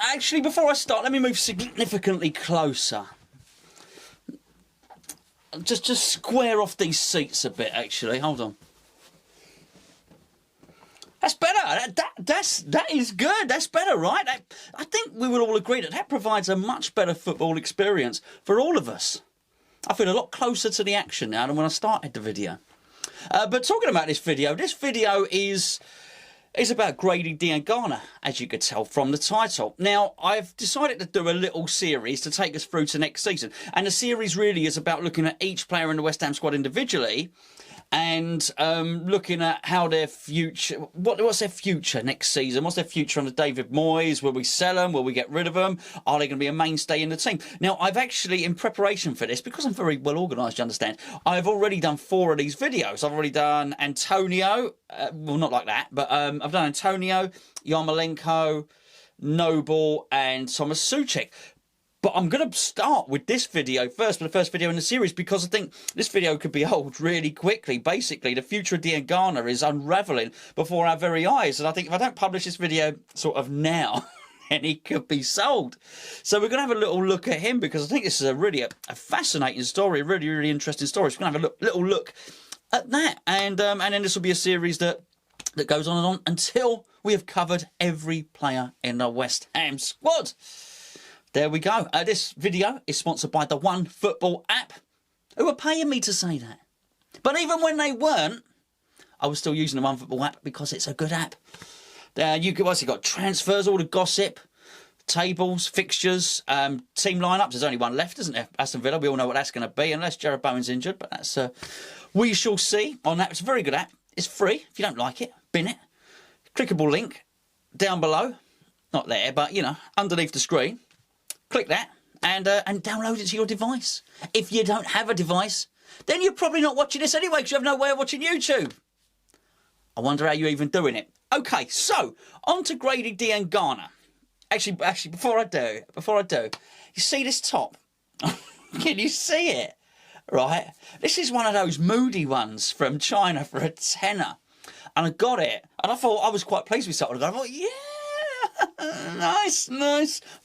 actually, before I start, let me move significantly closer. Just square off these seats a bit, actually. Hold on. That's better. That is good. That's better, right? I think we would all agree that provides a much better football experience for all of us. I feel a lot closer to the action now than when I started the video. But talking about this video is about Grady Diangana, as you could tell from the title. Now, I've decided to do a little series to take us through to next season. And the series really is about looking at each player in the West Ham squad individually and looking at how their future, what's their future next season? What's their future under David Moyes? Will we sell them? Will we get rid of them? Are they going to be a mainstay in the team? Now, I've actually, in preparation for this, because I'm very well organised, you understand, I've already done 4 of these videos. I've already done Antonio, well, not like that, but I've done Antonio, Yarmolenko, Noble, and Thomas Souček. But I'm going to start with this video first, for the first video in the series, because I think this video could be old really quickly. Basically, the future of Diangana is unravelling before our very eyes. And I think if I don't publish this video sort of now, then he could be sold. So we're going to have a little look at him, because I think this is a fascinating story, a really, really interesting story. So we're going to have a little look at that. And then this will be a series that goes on and on until we have covered every player in the West Ham squad. There we go. This video is sponsored by the One Football app, who are paying me to say that. But even when they weren't, I was still using the One Football app because it's a good app. You've got transfers, all the gossip, tables, fixtures, team lineups. There's only one left, isn't there? Aston Villa. We all know what that's going to be, unless Jared Bowen's injured. But that's we shall see on that. It's a very good app. It's free. If you don't like it, bin it. Clickable link down below. Not there, but, you know, underneath the screen. Click that and download it to your device. If you don't have a device, then you're probably not watching this anyway, because you have no way of watching YouTube. I wonder how you're even doing it. Okay, so on to Grady Diangana. Actually, before I do, you see this top? Can you see it? Right, this is one of those moody ones from China for a tenner, and I got it, and I thought I was quite pleased with something. I thought, yeah. Nice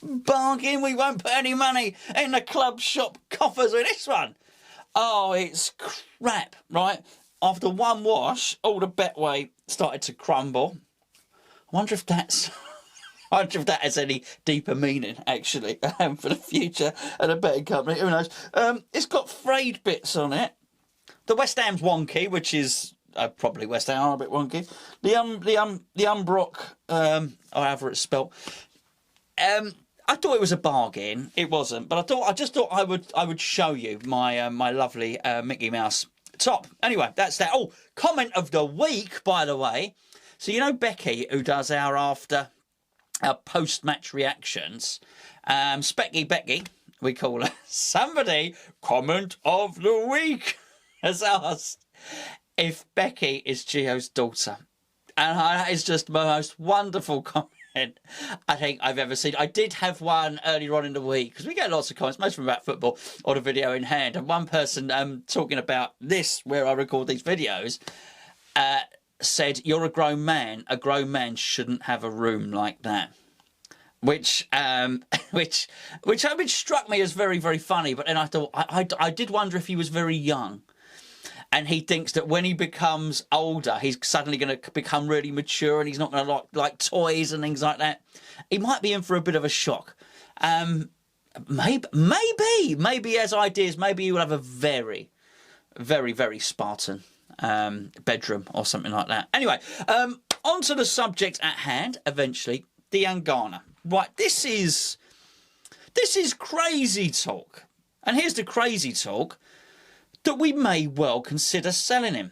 bargain. We won't put any money in the club shop coffers with this one. Oh, it's crap, right? After one wash, all the Betway started to crumble. I wonder if that has any deeper meaning, actually, for the future of the betting company. Who knows? It's got frayed bits on it. The West Ham's wonky, which is probably West Ham are a bit wonky. The Umbrock, or however it's spelt. I thought it was a bargain. It wasn't, but I just thought I would show you my my lovely Mickey Mouse top. Anyway, that's that. Oh, comment of the week, by the way. So you know Becky, who does our post-match reactions, Specky Becky, we call her. Somebody comment of the week has asked if Becky is Gio's daughter. And that is just the most wonderful comment I think I've ever seen. I did have one earlier on in the week, because we get lots of comments, most of them about football, or the video in hand. And one person talking about this, where I record these videos, said, "You're a grown man. A grown man shouldn't have a room like that." Which struck me as very, very funny. But then I thought, I did wonder if he was very young. And he thinks that when he becomes older, he's suddenly going to become really mature and he's not going to like toys and things like that. He might be in for a bit of a shock. Maybe he has ideas. Maybe he will have a very, very, very Spartan bedroom or something like that. Anyway, on to the subject at hand, eventually, Diangana. Right, this is crazy talk. And here's the crazy talk. That we may well consider selling him.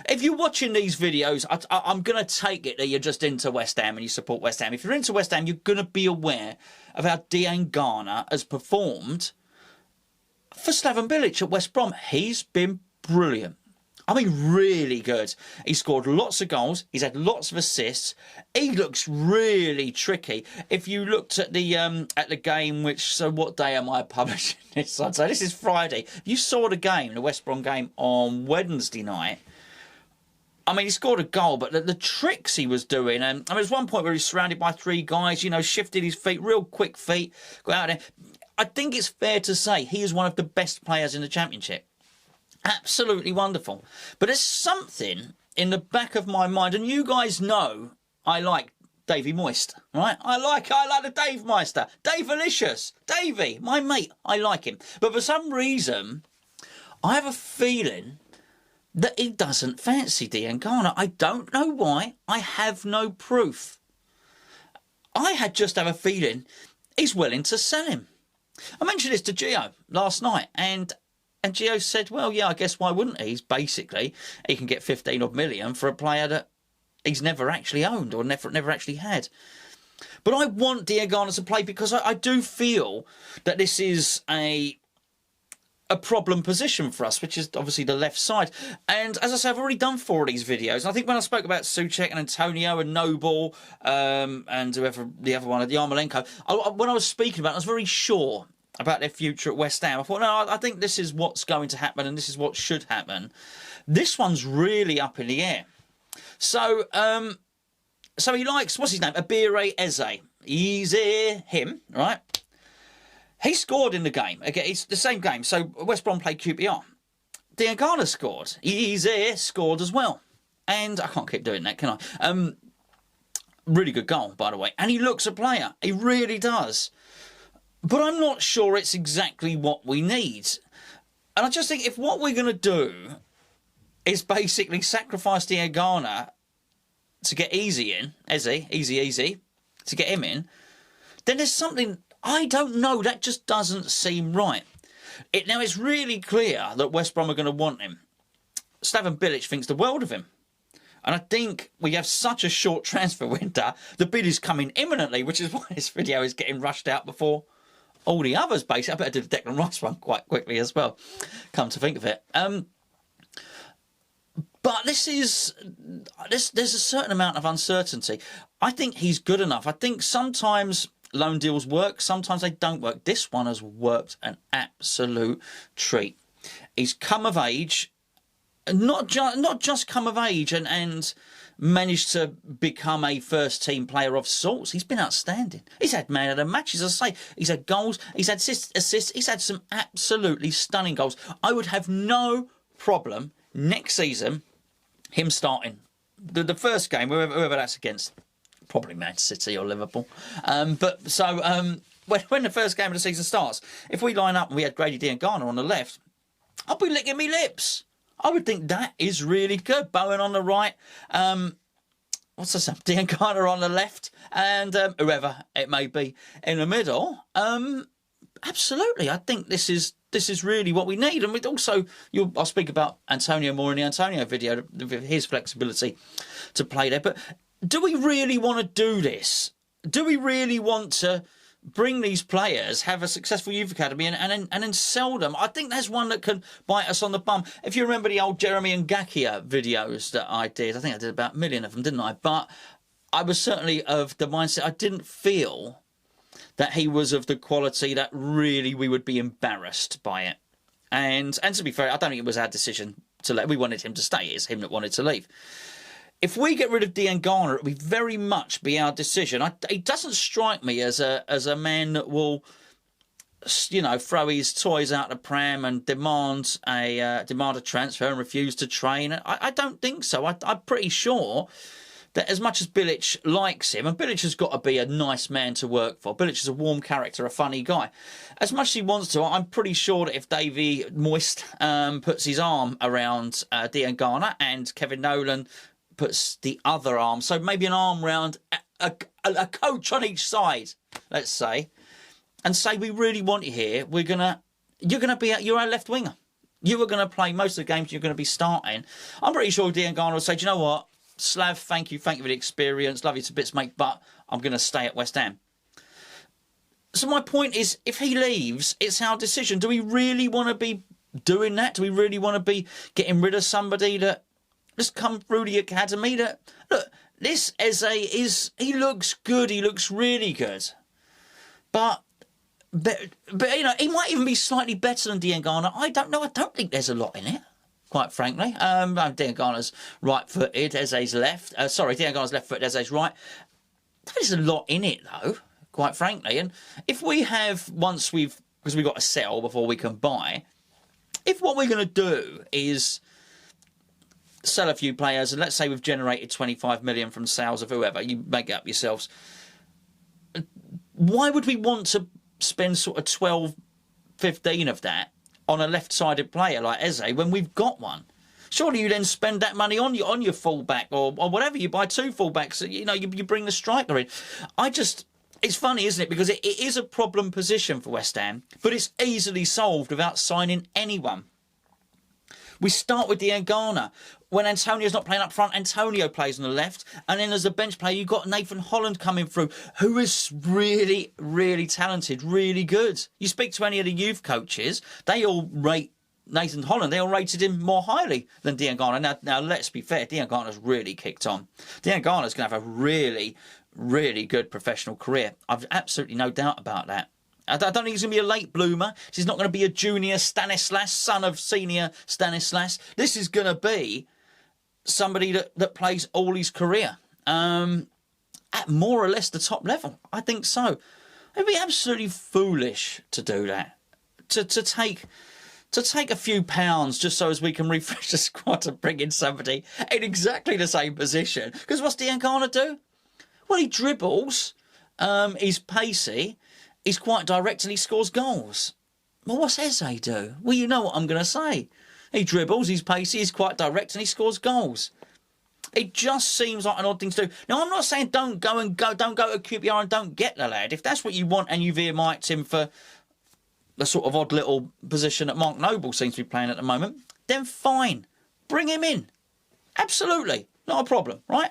If you're watching these videos, I'm going to take it that you're just into West Ham and you support West Ham. If you're into West Ham, you're going to be aware of how Diangana has performed for Slaven Bilic at West Brom. He's been brilliant. I mean, really good. He scored lots of goals. He's had lots of assists. He looks really tricky. If you looked at the game, so what day am I publishing this on? So this is Friday. If you saw the game, the West Brom game on Wednesday night, I mean, he scored a goal, but the tricks he was doing, and I mean, there's one point where he's surrounded by 3 guys, you know, shifted his feet, real quick feet, got out there. I think it's fair to say he is one of the best players in the Championship. Absolutely wonderful. But there's something in the back of my mind, and you guys know I like Davy Moyes, right? I like the Dave Meister, Dave-alicious, Davy, my mate. I like him. But for some reason, I have a feeling that he doesn't fancy Diangana. I don't know why. I have no proof. I just have a feeling he's willing to sell him. I mentioned this to Gio last night, and Gio said, well, yeah, I guess why wouldn't he? Basically, he can get 15 odd million for a player that he's never actually owned or never actually had. But I want Diangana to play because I do feel that this is a problem position for us, which is obviously the left side. And as I say, I've already done 4 of these videos. I think when I spoke about Souček and Antonio and Noble and whoever the other one, the Yarmolenko, when I was speaking about it, I was very sure about their future at West Ham. I thought, no, I think this is what's going to happen and this is what should happen. This one's really up in the air. So, so he likes, what's his name? Abire Eze. Easy, him, right? He scored in the game. Again, it's the same game. So West Brom played QPR. Diangana scored. Easy scored as well. And I can't keep doing that, can I? Really good goal, by the way. And he looks a player. He really does. But I'm not sure it's exactly what we need. And I just think if what we're going to do is basically sacrifice Diangana to get Easy in, Easy, to get him in, then there's something, I don't know, that just doesn't seem right. Now, it's really clear that West Brom are going to want him. Slaven Bilic thinks the world of him. And I think we have such a short transfer window, the bid is coming imminently, which is why this video is getting rushed out before all the others, basically. I better do the Declan Rice one quite quickly as well, come to think of it. But there's a certain amount of uncertainty. I think he's good enough. I think sometimes loan deals work, sometimes they don't work. This one has worked an absolute treat. He's come of age, not just come of age and managed to become a first-team player of sorts. He's been outstanding. He's had man of the match, as I say. He's had goals, he's had assists, he's had some absolutely stunning goals. I would have no problem next season him starting the first game, whoever that's against, probably Man City or Liverpool. When the first game of the season starts, if we line up and we had Grady Diangana on the left, I'll be licking me lips. I would think that is really good. Bowen on the right, what's the name? Diangana on the left, and whoever it may be in the middle. Absolutely, I think this is really what we need. And also, I'll speak about Antonio more in the Antonio video, his flexibility to play there. But do we really want to do this? Do we really want to bring these players, have a successful youth academy, and then sell them? I think there's one that can bite us on the bum. If you remember the old Jeremy and Ngakia videos that I did, I think I did about 1 million of them, didn't I? But I was certainly of the mindset, I didn't feel that he was of the quality that really we would be embarrassed by it. And to be fair, I don't think it was our decision to let. We wanted him to stay. It's him that wanted to leave. If we get rid of Diangana, it will very much be our decision. He doesn't strike me as a man that will, you know, throw his toys out the pram and demand a transfer and refuse to train. I don't think so. I'm pretty sure that as much as Bilic likes him, and Bilic has got to be a nice man to work for. Bilic is a warm character, a funny guy. As much as he wants to, I'm pretty sure that if David Moyes puts his arm around Diangana and Kevin Nolan puts the other arm, so maybe an arm round a coach on each side, let's say, and say, we really want you here. You're our left winger. You are going to play most of the games. You're going to be starting. I'm pretty sure Diangana will say, do you know what, Slav, thank you for the experience, love you to bits, mate, but I'm going to stay at West Ham. So my point is, if he leaves, it's our decision. Do we really want to be doing that? Do we really want to be getting rid of somebody that just come through the academy? That, look, this Eze he looks good, he looks really good. But you know, he might even be slightly better than Diangana. I don't know, I don't think there's a lot in it. quite frankly. Diangana's right-footed, Eze's left. Diangana's left-footed, Eze's right. There's a lot in it, though, quite frankly. And if we have, because we've got to sell before we can buy, if what we're going to do is sell a few players, and let's say we've generated 25 million from sales of whoever, you make it up yourselves, why would we want to spend sort of 12, 15 of that on a left-sided player like Eze when we've got one? Surely you then spend that money on your fullback or whatever. You buy 2 fullbacks. You bring the striker in. It's funny, isn't it? Because it is a problem position for West Ham, but it's easily solved without signing anyone. We start with Diangana. When Antonio's not playing up front, Antonio plays on the left. And then as a bench player, you've got Nathan Holland coming through, who is really, really talented, really good. You speak to any of the youth coaches, they all rate Nathan Holland. They all rated him more highly than Diangana. Now let's be fair, Diangana's really kicked on. Diangana's going to have a really, really good professional career. I've absolutely no doubt about that. I don't think he's going to be a late bloomer. He's not going to be a junior Stanislas, son of senior Stanislas. This is going to be somebody that plays all his career at more or less the top level. I think so. It'd be absolutely foolish to do that. To take a few pounds just so as we can refresh the squad and bring in somebody in exactly the same position. Because what's Diangana do? Well, he dribbles. He's pacey. He's quite direct and he scores goals. Well, what's Eze do? Well, you know what I'm going to say. He dribbles, he's pacey, he's quite direct and he scores goals. It just seems like an odd thing to do. Now, I'm not saying don't go to QPR and don't get the lad. If that's what you want and you've earmarked him for the sort of odd little position that Mark Noble seems to be playing at the moment, then fine. Bring him in. Absolutely. Not a problem, right?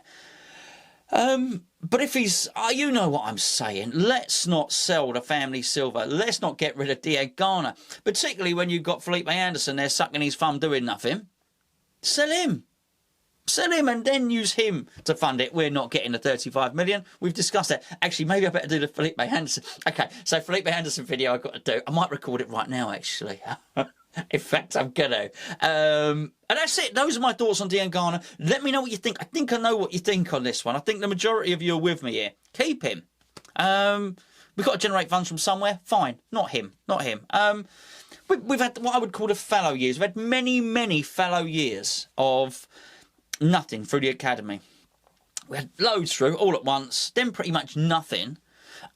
But if he's, you know what I'm saying, let's not sell the family silver. Let's not get rid of Diangana, particularly when you've got Felipe Anderson there sucking his thumb doing nothing. Sell him. Sell him and then use him to fund it. We're not getting the 35 million. We've discussed that. Actually, maybe I better do the Felipe Anderson. Okay, so Felipe Anderson video I've got to do. I might record it right now, actually. In fact, I'm going to. And that's it. Those are my thoughts on Diangana. Let me know what you think. I think I know what you think on this one. I think the majority of you are with me here. Keep him. We've got to generate funds from somewhere. Fine. Not him. Not him. We've had what I would call the fallow years. We've had many, many fallow years of nothing through the academy. We had loads through all at once. Then pretty much nothing.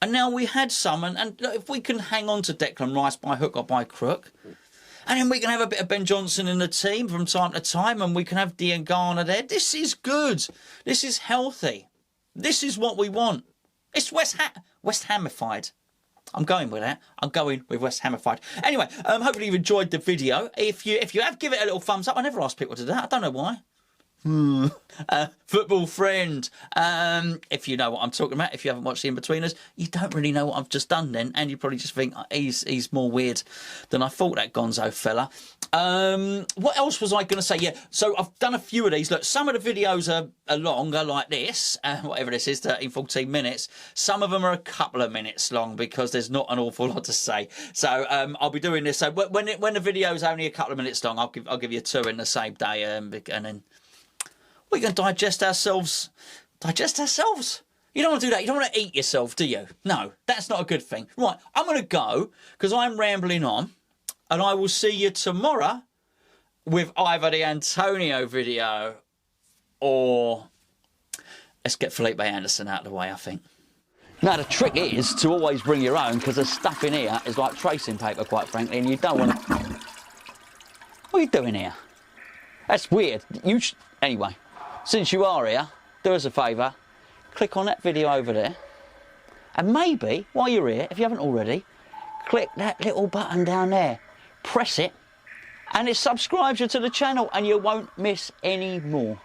And now we had some. And look, if we can hang on to Declan Rice by hook or by crook, and then we can have a bit of Ben Johnson in the team from time to time, and we can have Diangana there. This is good. This is healthy. This is what we want. It's West Hamified. I'm going with that. I'm going with West Hamified. Anyway, hopefully you've enjoyed the video. If you have, give it a little thumbs up. I never ask people to do that. I don't know why. Football friend, if you know what I'm talking about, if you haven't watched The In-Betweeners, you don't really know what I've just done then, and you probably just think he's more weird than I thought, that Gonzo fella. What else was I going to say? Yeah, so I've done a few of these. Look, some of the videos are longer, like this, whatever this is, 13, 14 minutes. Some of them are a couple of minutes long because there's not an awful lot to say. So I'll be doing this. So when the video's only a couple of minutes long, I'll give you 2 in the same day, and then we can digest ourselves. Digest ourselves? You don't want to do that. You don't want to eat yourself, do you? No, that's not a good thing. Right, I'm going to go because I'm rambling on, and I will see you tomorrow with either the Antonio video or let's get Felipe Anderson out of the way, I think. Now, the trick is to always bring your own because the stuff in here is like tracing paper, quite frankly, and you don't want to... What are you doing here? That's weird. Anyway. Since you are here, do us a favour, click on that video over there, and maybe, while you're here, if you haven't already, click that little button down there, press it, and it subscribes you to the channel, and you won't miss any more.